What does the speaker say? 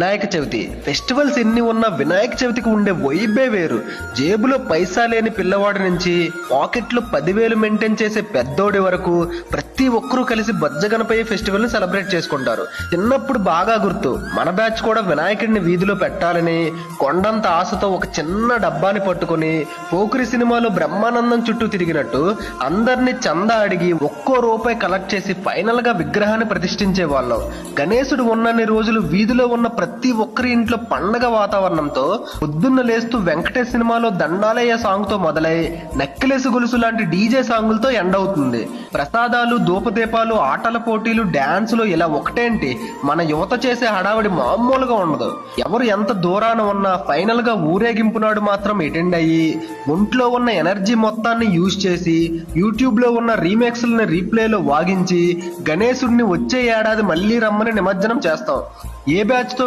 Vinayaka Chavithi festivals ఎన్ని ఉన్నా వినాయక చవితికి ఉండే వైబే వేరు. జేబులో పైసా లేని పిల్లవాడి నుంచి పాకెట్లో 10,000 మెయింటైన్ చేసే పెద్దోడి వరకు ప్రతి ఒక్కరూ కలిసి బొజ్జగనపయ్య ఫెస్టివల్ ని సెలబ్రేట్ చేసుకుంటారు. చిన్నప్పుడు బాగా గుర్తు, మన బ్యాచ్ కూడా వినాయకుడిని వీధిలో పెట్టాలని కొండంత ఆశతో ఒక చిన్న డబ్బాని పట్టుకుని పోకిరి సినిమాలో బ్రహ్మానందం చుట్టూ తిరిగినట్టు అందరినీ చందా అడిగి ఒక్కో రూపాయి కలెక్ట్ చేసి ఫైనల్ గా విగ్రహాన్ని ప్రతిష్ఠించే వాళ్ళం. గణేశుడు ఉన్నన్ని రోజులు వీధిలో ఉన్న ప్రతి ఒక్కరి ఇంట్లో పండగ వాతావరణంతో పొద్దున్న లేస్తూ వెంకటేష్ సినిమాలో దండాలయ్య సాంగ్ తో మొదలై నెక్లెస్ గొలుసు లాంటి డీజే సాంగులతో ఎండ్ అవుతుంది. ప్రసాదాలు, ధూపదీపాలు, ఆటల పోటీలు, డాన్సులు ఇలా ఒకటేంటి మన యువత చేసే హడావిడి మామూలుగా ఉండదు. ఎవరు ఎంత దూరాన ఉన్నా ఫైనల్ గా ఊరేగింపు నాడు మాత్రం అటెండ్ అయ్యి ఒంట్లో ఉన్న ఎనర్జీ మొత్తాన్ని యూజ్ చేసి యూట్యూబ్ లో ఉన్న రీమేక్స్ లని రీప్లేలో వాగించి గణేశుడిని వచ్చే ఏడాది మళ్ళీ రమ్మని నిమజ్జనం చేస్తాం. ఏ బ్యాచ్ తో